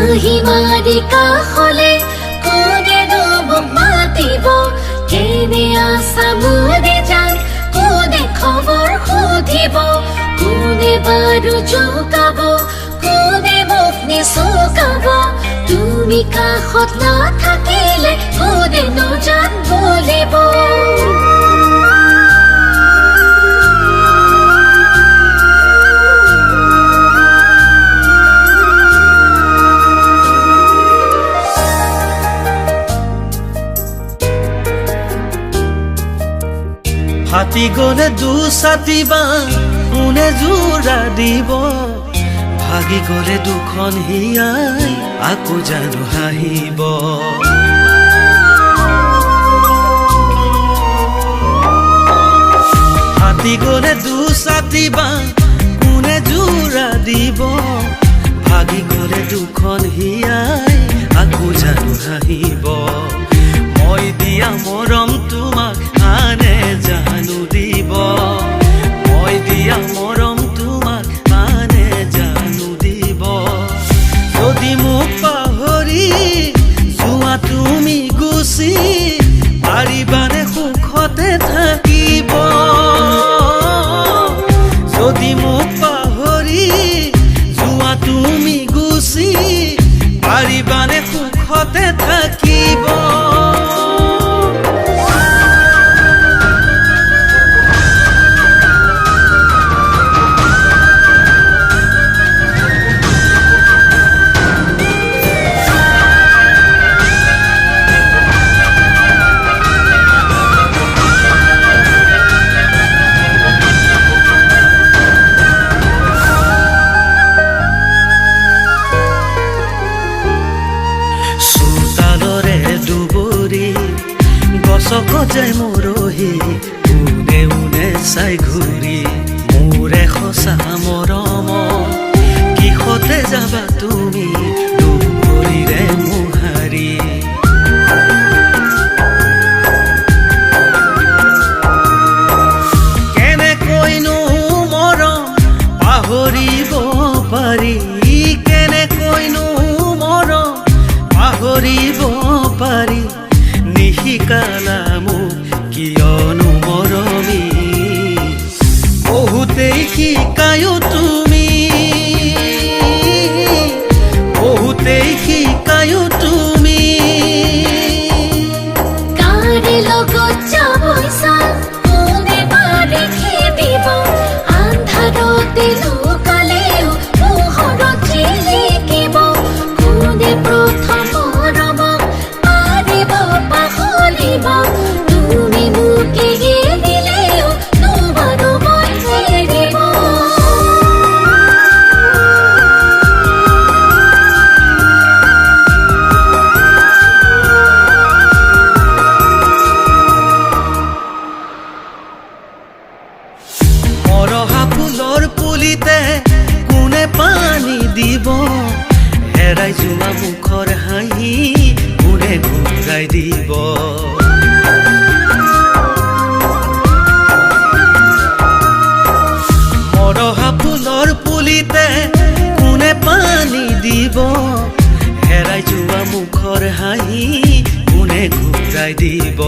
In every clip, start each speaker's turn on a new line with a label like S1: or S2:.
S1: হাঁহি মাৰি কাষলে কোনেনো মোক মাতিব কেনে আছা মোৰে জান কোনে খবৰ সুধিব কোনে বাৰু জোকাব কোনে মোক নিচুকাব তুমি কাষত নাথাকিলে কোনেনো জান বলিব
S2: হাতি গলে দুছাতি বাঁহ কোনে জোৰা দিব ভাগি গলে দুখন হিয়াই আকৌ জানো হাঁহিব হাতি গলে দুছাতি বাঁহ কোনে জোৰা দিব ভাগি গলে দুখন হিয়াই আকৌ জানো হাঁহিব মই দিয়া মৰম তোমাক আনে জানো দিব মই দিয়া মৰম তোমাক আনে জানো দিব যদি মোক পাহৰি যোৱা তুমি গুচি পাৰিবানে সুখতে থাকিব যদি মোক পাহৰি যোৱা তুমি গুচি পাৰিবানে সুখতে থাকিব গছকজে মৰহি উনে উনে চাই ঘূৰি মোৰে সঁচা মৰম কিহতে যাবা তুমি দুভৰিৰে মোহাৰি কেনেকৈনো মৰম পাহৰিব পাৰি কেনেকৈনো মৰম পাহৰিব পাৰি নিশিকালা মোক কিয়নো মৰমী বহুতেই শিকায়ো তুমি বহুতেই শিকায়ো তুমি
S1: কাৰে লগত যাবইছা কোনে পাৰে খেদিব আন্ধাৰতে লুকালেও পোহৰত জিলিকিব কোনে প্ৰথম মৰমক পাৰিব পাহৰিব তুমি মোক এৰি দিলেও নোৱাৰো মই এৰিব
S2: মৰহা ফুলৰ পুলিতে কোনে পানী দিব হেৰাই যোৱা মুখৰ হাঁহি কোনে ঘূৰাই দিব মৰহা ফুলৰ পুলিতে কোনে পানী দিব হেৰাই যোৱা মুখৰ হাঁহি কোনে ঘূৰাই দিব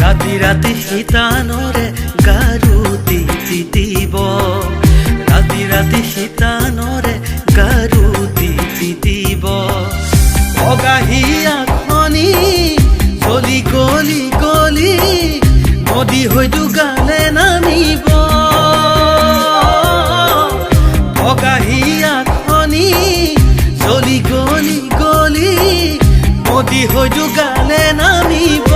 S2: ৰাতি ৰাতি শীতানৰে গাৰু তিতিব ৰাতি ৰাতি শীতানৰে গাৰু তিতিব অগাহীয়া খনি চলি গলি গলি নদী হয়তো গালে নামিব অগাহীয়া খনি চলি গলি গলি নদী হয়তো গালে নামিব